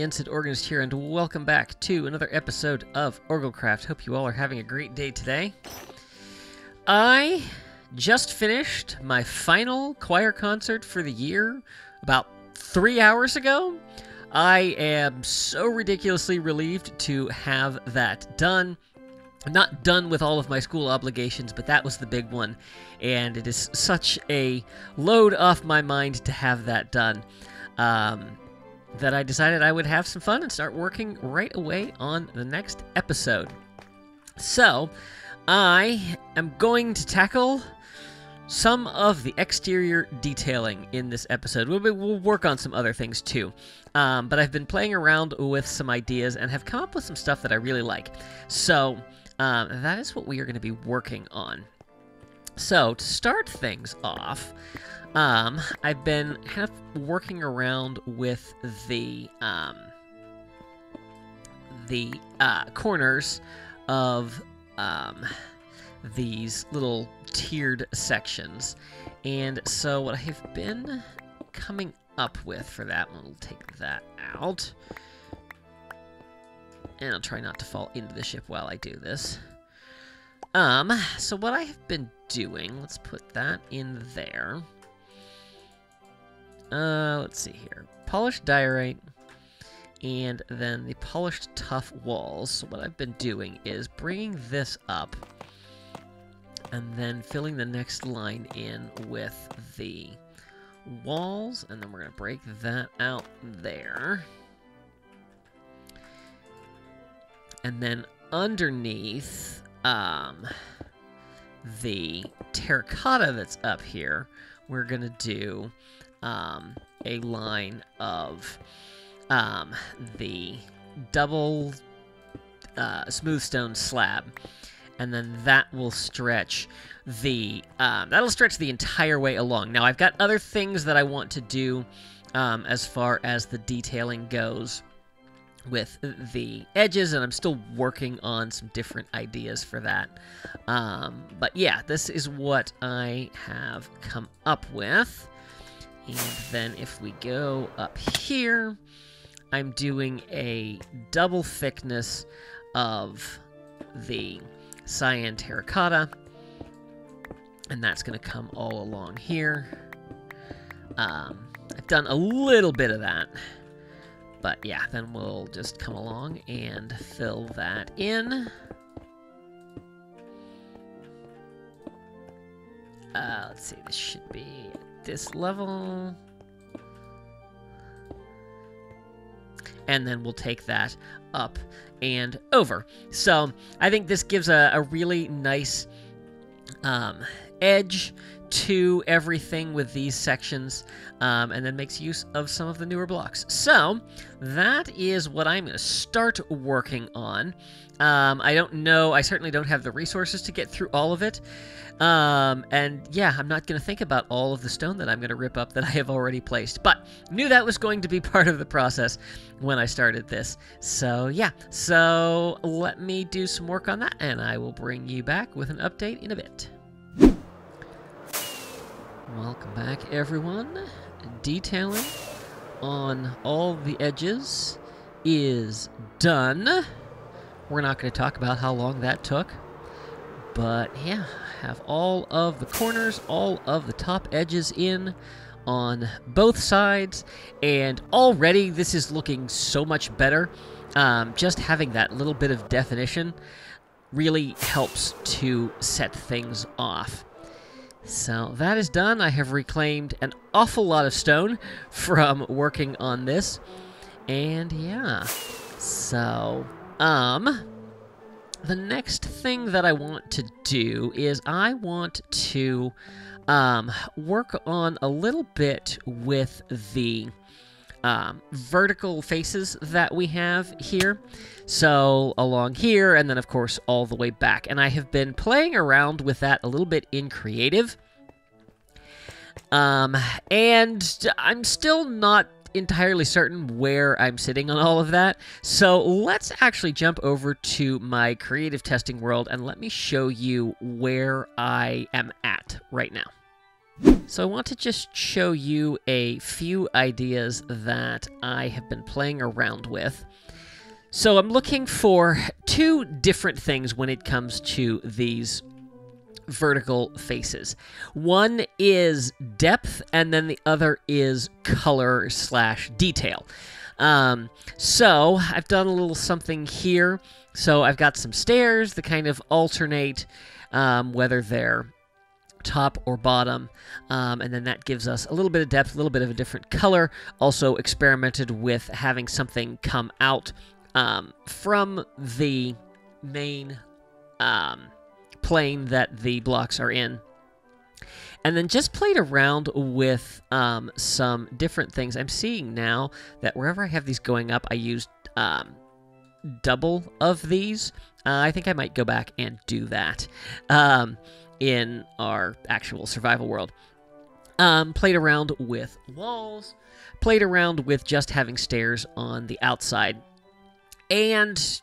Yensid Organist here, and welcome back to another episode of OrgelCraft. Hope you all are having a great day today. I just finished my final choir concert for the year about 3 hours ago. I am so ridiculously relieved to have that done. I'm not done with all of my school obligations, but that was the big one, and it is such a load off my mind to have that done. That I decided I would have some fun and start working right away on the next episode. So, I am going to tackle some of the exterior detailing in this episode. We'll work on some other things too. But I've been playing around with some ideas and have come up with some stuff that I really like. So, that is what we are going to be working on. So, to start things off, I've been kind of working around with the corners of these little tiered sections. And so what I have been coming up with for that one, we'll take that out. And I'll try not to fall into the ship while I do this. So what I have been doing, let's put that in there. Let's see here. Polished diorite, and then the polished tough walls. So what I've been doing is bringing this up, and then filling the next line in with the walls, and then we're going to break that out there. And then underneath the terracotta that's up here, we're going to do a line of the double smooth stone slab, and then that will stretch the entire way along. Now I've got other things that I want to do as far as the detailing goes with the edges, and I'm still working on some different ideas for that. But yeah, this is what I have come up with. And then if we go up here, I'm doing a double thickness of the cyan terracotta, and that's going to come all along here. I've done a little bit of that, but yeah, then we'll just come along and fill that in. Let's see, this should be this level, and then we'll take that up and over. So I think this gives a really nice edge to everything with these sections, and then makes use of some of the newer blocks. So that is what I'm going to start working on. I don't know, I certainly don't have the resources to get through all of it. And yeah, I'm not going to think about all of the stone that I'm going to rip up that I have already placed, but knew that was going to be part of the process when I started this. So yeah, so let me do some work on that, and I will bring you back with an update in a bit. Welcome back, everyone. Detailing on all the edges is done. We're not going to talk about how long that took, but yeah, have all of the corners, all of the top edges in on both sides, and already this is looking so much better. Just having that little bit of definition really helps to set things off. So that is done. I have reclaimed an awful lot of stone from working on this, and yeah, so the next thing that I want to do is I want to work on a little bit with the vertical faces that we have here. So along here, and then of course all the way back. And I have been playing around with that a little bit in creative. And I'm still not entirely certain where I'm sitting on all of that. So let's actually jump over to my creative testing world and let me show you where I am at right now. So I want to just show you a few ideas that I have been playing around with. So I'm looking for two different things when it comes to these vertical faces. One is depth, and then the other is color / detail. So I've done a little something here. So I've got some stairs that kind of alternate whether they're top or bottom, and then that gives us a little bit of depth, a little bit of a different color. Also experimented with having something come out from the main plane that the blocks are in. And then just played around with some different things. I'm seeing now that wherever I have these going up, I used double of these. I think I might go back and do that in our actual survival world. Played around with walls, played around with just having stairs on the outside. And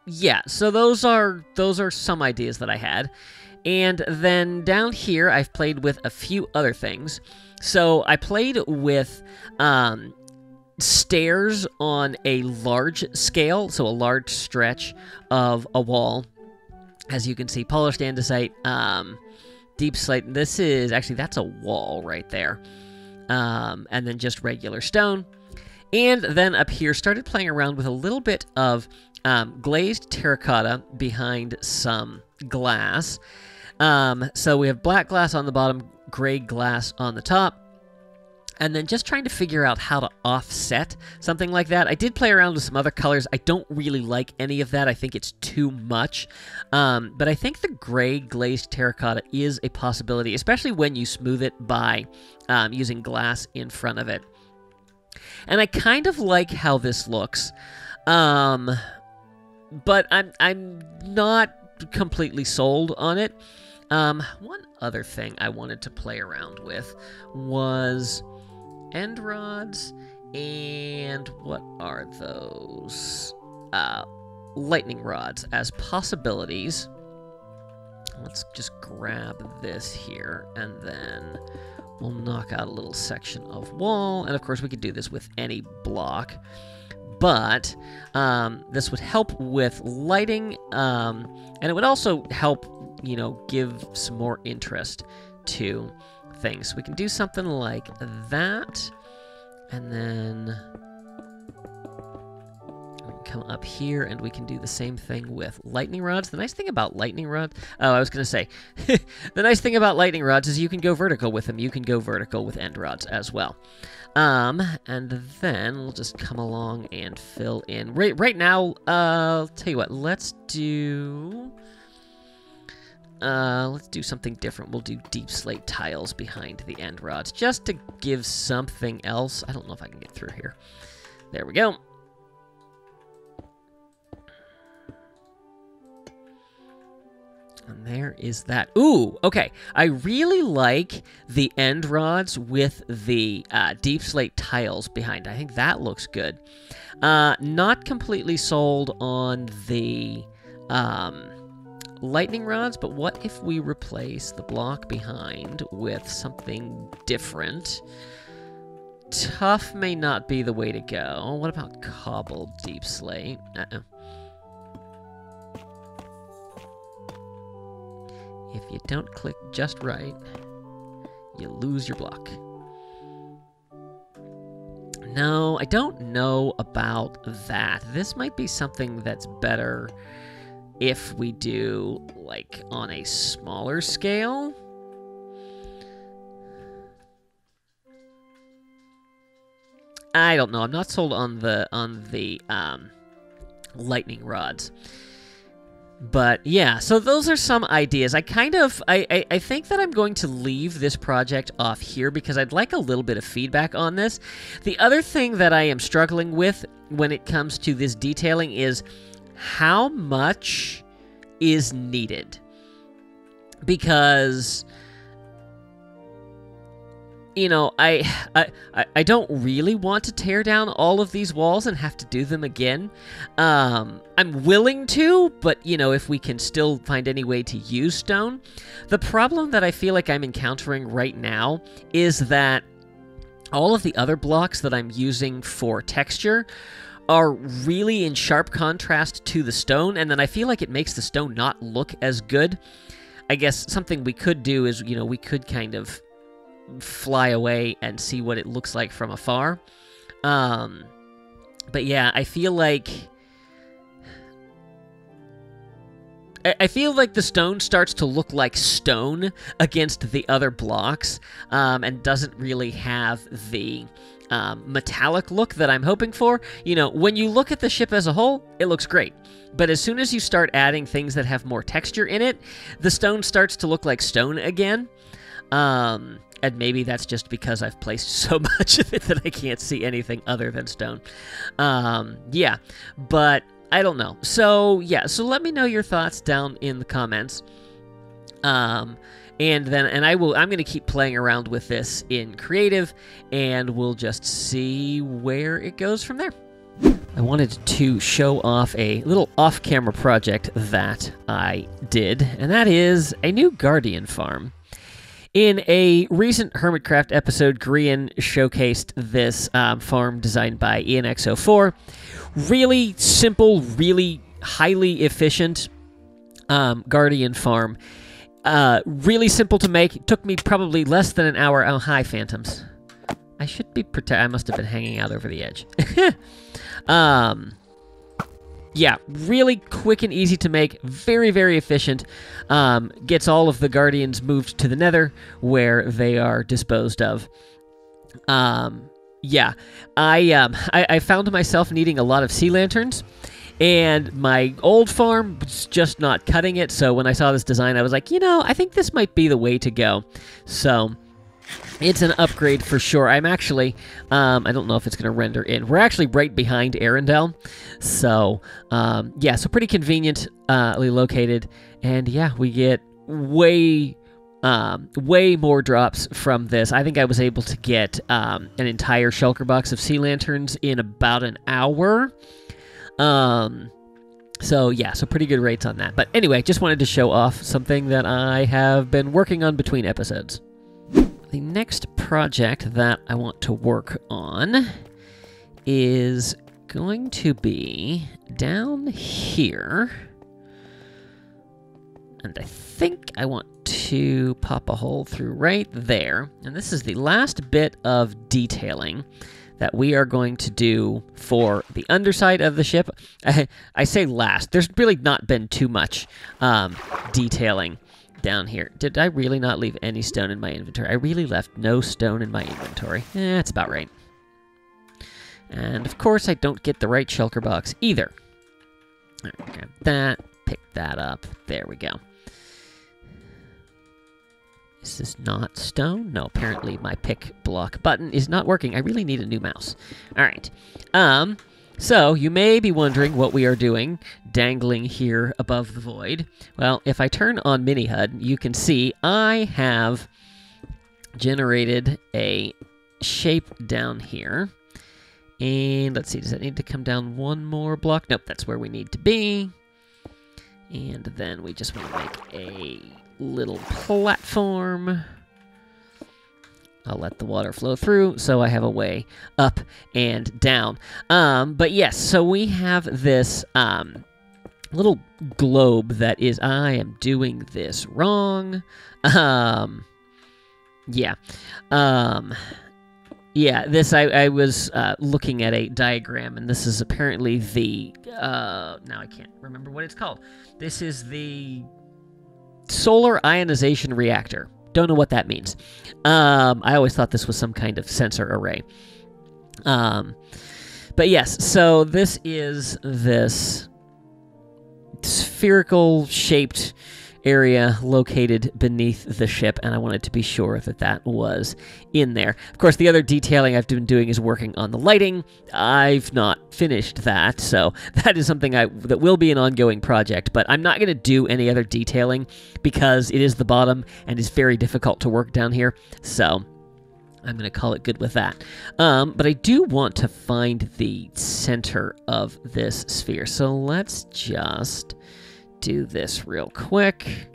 yeah, so those are some ideas that I had. And then down here, I've played with a few other things. So I played with stairs on a large scale, so a large stretch of a wall. As you can see, polished andesite, deep slate. This is actually, that's a wall right there. And then just regular stone. And then up here, started playing around with a little bit of glazed terracotta behind some glass. So we have black glass on the bottom, gray glass on the top. And then just trying to figure out how to offset something like that. I did play around with some other colors. I don't really like any of that. I think it's too much. But I think the gray glazed terracotta is a possibility, especially when you smooth it by using glass in front of it. And I kind of like how this looks. But I'm not completely sold on it. One other thing I wanted to play around with was end rods, and what are those? Lightning rods as possibilities. Let's just grab this here, and then we'll knock out a little section of wall. And of course, we could do this with any block. But this would help with lighting, and it would also help, give some more interest to things. We can do something like that, and then we can come up here, and we can do the same thing with lightning rods. The nice thing about lightning rods, I was going to say, the nice thing about lightning rods is you can go vertical with them. You can go vertical with end rods as well. And then we'll just come along and fill in. Right now, I'll tell you what, let's do something different. We'll do deep slate tiles behind the end rods, just to give something else. I don't know if I can get through here. There we go. And there is that. Ooh, okay. I really like the end rods with the deep slate tiles behind. I think that looks good. Not completely sold on the lightning rods, but what if we replace the block behind with something different? Tough may not be the way to go. What about cobbled deep slate? If you don't click just right, you lose your block. No, I don't know about that. This might be something that's better if we do, like, on a smaller scale. I don't know. I'm not sold on the lightning rods. But yeah, so those are some ideas. I think that I'm going to leave this project off here because I'd like a little bit of feedback on this. The other thing that I am struggling with when it comes to this detailing is how much is needed. Because you know, I don't really want to tear down all of these walls and have to do them again. I'm willing to, but, you know, if we can still find any way to use stone. The problem that I feel like I'm encountering right now is that all of the other blocks that I'm using for texture are really in sharp contrast to the stone, and then I feel like it makes the stone not look as good. I guess something we could do is, you know, we could kind of fly away and see what it looks like from afar. But yeah, I feel like the stone starts to look like stone against the other blocks, and doesn't really have the metallic look that I'm hoping for. You know, when you look at the ship as a whole, it looks great. But as soon as you start adding things that have more texture in it, the stone starts to look like stone again. And maybe that's just because I've placed so much of it that I can't see anything other than stone. Yeah, but I don't know. So, yeah, so let me know your thoughts down in the comments. I'm going to keep playing around with this in creative, and we'll just see where it goes from there. I wanted to show off a little off-camera project that I did, and that is a new Guardian farm. In a recent Hermitcraft episode, Grian showcased this farm designed by ENX04. Really simple, really highly efficient Guardian farm. Really simple to make. It took me probably less than an hour. Oh, hi, phantoms. I should be I must have been hanging out over the edge. Yeah, really quick and easy to make, very, very efficient. Gets all of the Guardians moved to the Nether, where they are disposed of. Yeah, I found myself needing a lot of sea lanterns, and my old farm was just not cutting it, so when I saw this design, I was like, you know, I think this might be the way to go. So it's an upgrade for sure. I'm actually, I don't know if it's going to render in. We're actually right behind Arendelle. So, yeah, so pretty conveniently located. And yeah, we get way more drops from this. I think I was able to get an entire shulker box of sea lanterns in about an hour. So yeah, so pretty good rates on that. But anyway, just wanted to show off something that I have been working on between episodes. The next project that I want to work on is going to be down here. And I think I want to pop a hole through right there. And this is the last bit of detailing that we are going to do for the underside of the ship. I say last. There's really not been too much detailing down here. Did I really not leave any stone in my inventory? I really left no stone in my inventory. That's about right. And of course I don't get the right shulker box either. All right, grab that, pick that up. There we go. Is this not stone? No, apparently my pick block button is not working. I really need a new mouse. All right. So, you may be wondering what we are doing dangling here above the void. Well, if I turn on Mini HUD, you can see I have generated a shape down here. And let's see, does that need to come down one more block? Nope, that's where we need to be. And then we just want to make a little platform. I'll let the water flow through, so I have a way up and down. But yes, so we have this little globe that is, I am doing this wrong. Yeah. Yeah, this, I was looking at a diagram, and this is apparently the, now I can't remember what it's called. This is the solar ionization reactor. Don't know what that means. I always thought this was some kind of sensor array. But yes, so this is this spherical shaped area located beneath the ship, and I wanted to be sure that that was in there. Of course, the other detailing I've been doing is working on the lighting. I've not finished that, so that is something that will be an ongoing project, but I'm not going to do any other detailing because it is the bottom and is very difficult to work down here. So I'm going to call it good with that. But I do want to find the center of this sphere. So let's just do this real quick.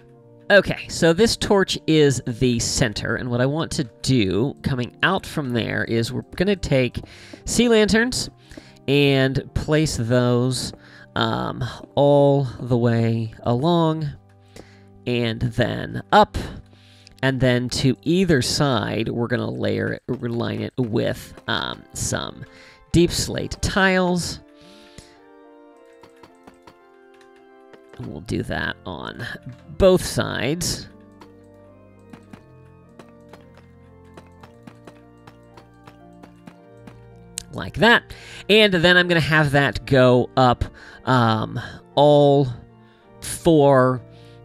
Okay, so this torch is the center, and what I want to do coming out from there is we're going to take sea lanterns and place those all the way along and then up, and then to either side we're going to line it with some deep slate tiles. And we'll do that on both sides. Like that. And then I'm going to have that go up all 4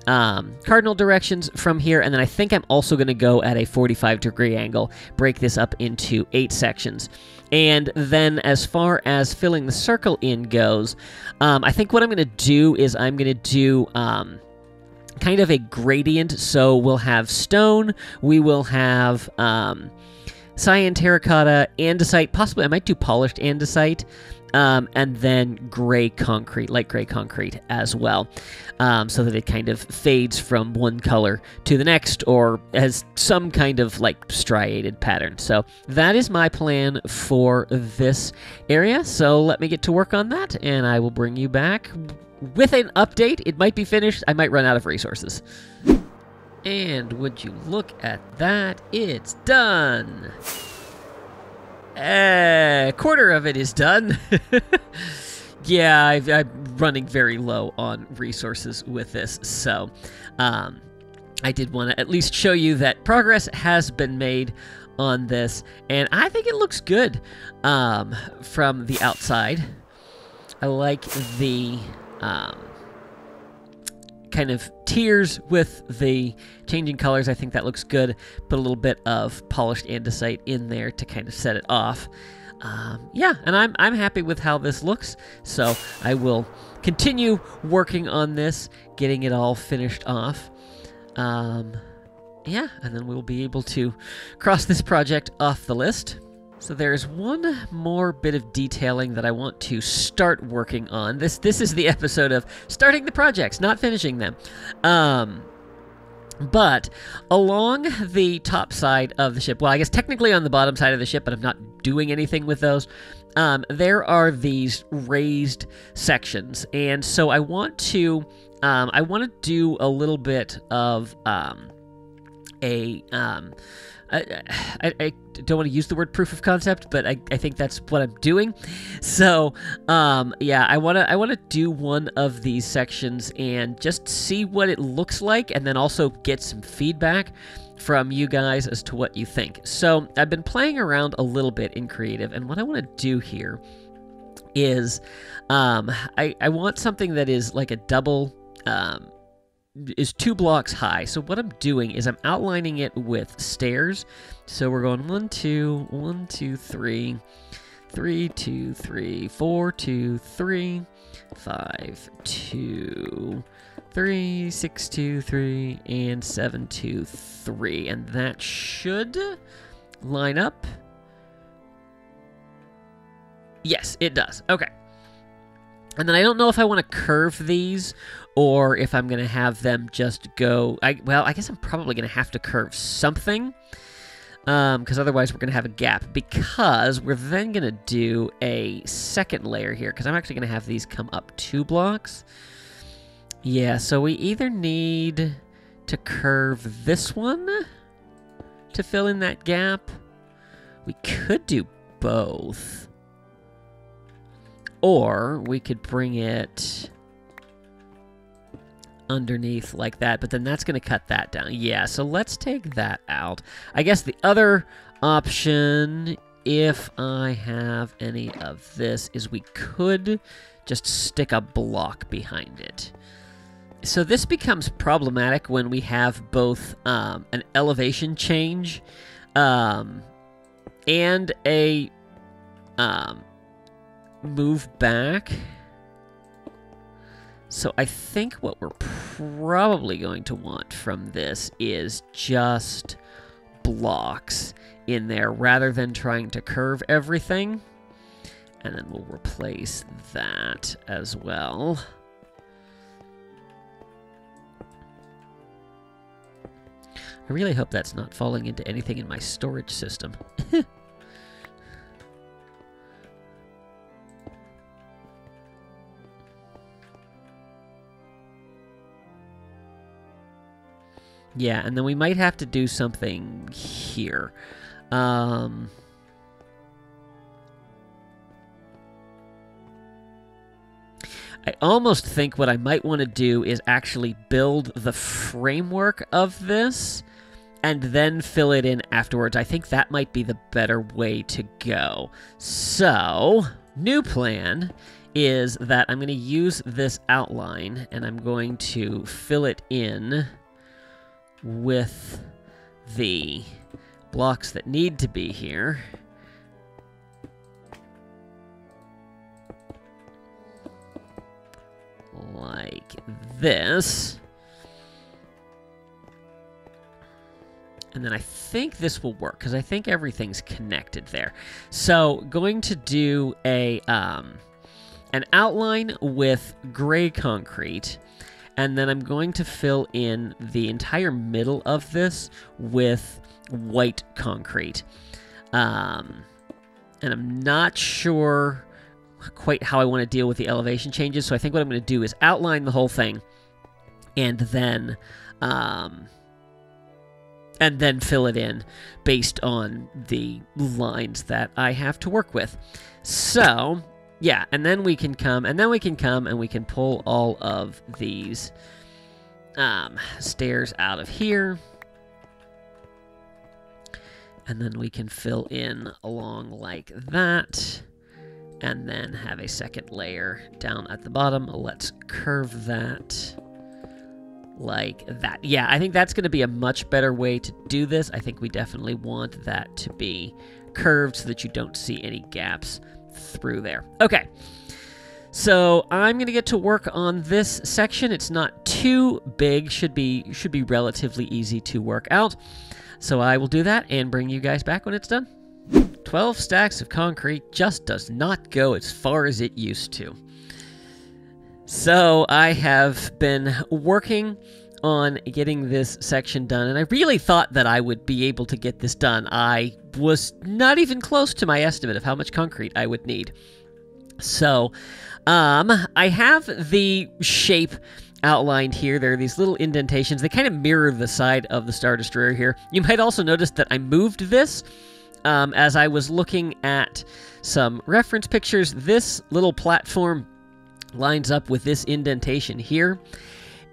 cardinal directions from here. And then I think I'm also going to go at a 45-degree angle, break this up into 8 sections. And then as far as filling the circle in goes, I think what I'm going to do is I'm going to do kind of a gradient. So we'll have stone, we will have cyan, terracotta, andesite, possibly I might do polished andesite, and then gray concrete, light gray concrete as well, so that it kind of fades from one color to the next, or has some kind of like striated pattern. So that is my plan for this area. So let me get to work on that, and I will bring you back with an update. It might be finished. I might run out of resources. And would you look at that? It's done! A quarter of it is done. Yeah, I'm running very low on resources with this, so I did want to at least show you that progress has been made on this, and I think it looks good from the outside. I like the kind of tiers with the changing colors. I think that looks good. Put a little bit of polished andesite in there to kind of set it off. Yeah, and I'm happy with how this looks, so I will continue working on this, getting it all finished off. Yeah, and then we'll be able to cross this project off the list. So there's one more bit of detailing that I want to start working on. This is the episode of starting the projects, not finishing them. But along the top side of the ship, well, I guess technically on the bottom side of the ship, but I'm not doing anything with those, there are these raised sections. And so I want to do a little bit of I don't want to use the word proof of concept, but I think that's what I'm doing. So, yeah, I want to do one of these sections and just see what it looks like, and then also get some feedback from you guys as to what you think. So, I've been playing around a little bit in creative, and what I want to do here is I want something that is like a double is 2 blocks high. So what I'm doing is I'm outlining it with stairs. So we're going 1, 2, 1, 2, 3, 3, 2, 3, 4, 2, 3, 5, 2, 3, 6, 2, 3, and 7, 2, 3. And that should line up. Yes, it does. Okay. And then I don't know if I want to curve these or if I'm going to have them just go... Well, I guess I'm probably going to have to curve something, because otherwise we're going to have a gap, because we're then going to do a second layer here, because I'm actually going to have these come up 2 blocks. Yeah, so we either need to curve this one to fill in that gap. We could do both. Or we could bring it underneath like that, but then that's going to cut that down. Yeah, so let's take that out. I guess the other option, if I have any of this, is we could just stick a block behind it. So this becomes problematic when we have both an elevation change and a move back. So I think what we're probably going to want from this is just blocks. in there rather than trying to curve everything. And then we'll replace that as well. I really hope that's not falling into anything in my storage system. Yeah, and then we might have to do something here. I almost think what I might want to do is actually build the framework of this and then fill it in afterwards. I think that might be the better way to go. So, new plan is that I'm going to use this outline and I'm going to fill it in with the blocks that need to be here. Like this. And then I think this will work, because I think everything's connected there. So, going to do a an outline with gray concrete, and then I'm going to fill in the entire middle of this with white concrete. And I'm not sure quite how I want to deal with the elevation changes, so I think what I'm going to do is outline the whole thing, and then fill it in based on the lines that I have to work with. So, yeah, and then we can come, and we can pull all of these stairs out of here. And then we can fill in along like that. And then have a second layer down at the bottom. Let's curve that like that. Yeah, I think that's going to be a much better way to do this. I think we definitely want that to be curved so that you don't see any gaps through there. Okay, so I'm going to get to work on this section. It's not too big, should be relatively easy to work out. So I will do that and bring you guys back when it's done. 12 stacks of concrete just does not go as far as it used to. So I have been working on getting this section done, and I really thought that I would be able to get this done. I was not even close to my estimate of how much concrete I would need. So I have the shape outlined here. There are these little indentations. They kind of mirror the side of the Star Destroyer here. You might also notice that I moved this as I was looking at some reference pictures. This little platform lines up with this indentation here,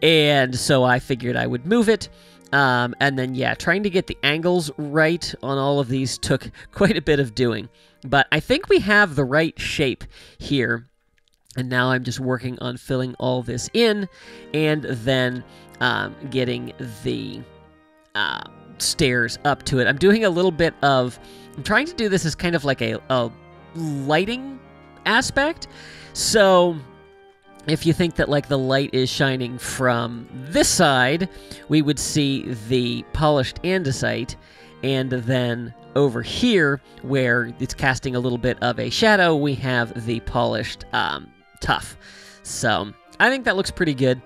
and so I figured I would move it. And then, yeah, trying to get the angles right on all of these took quite a bit of doing. But I think we have the right shape here. And now I'm just working on filling all this in and then getting the stairs up to it. I'm doing a little bit of... I'm trying to do this as kind of like a lighting aspect. So if you think that like the light is shining from this side, we would see the polished andesite, and then over here where it's casting a little bit of a shadow, we have the polished tuff. So I think that looks pretty good.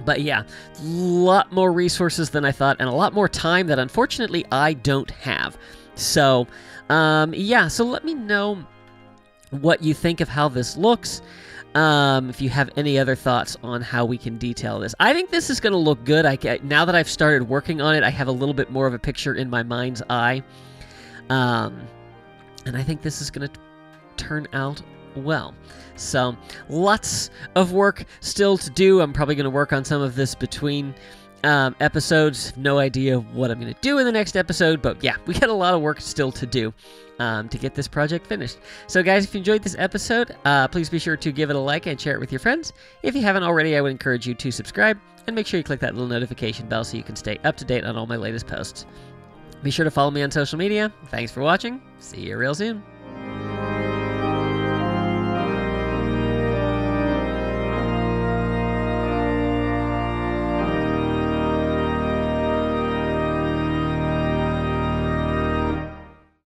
But yeah, a lot more resources than I thought, and a lot more time that unfortunately I don't have. So yeah, so let me know what you think of how this looks. If you have any other thoughts on how we can detail this. I think this is going to look good. Now that I've started working on it, I have a little bit more of a picture in my mind's eye. And I think this is going to turn out well. So, lots of work still to do. I'm probably going to work on some of this between episodes. No idea what I'm going to do in the next episode, but yeah, we got a lot of work still to do to get this project finished. So guys, if you enjoyed this episode, please be sure to give it a like and share it with your friends. If you haven't already, I would encourage you to subscribe, and make sure you click that little notification bell so you can stay up to date on all my latest posts. Be sure to follow me on social media. Thanks for watching. See you real soon.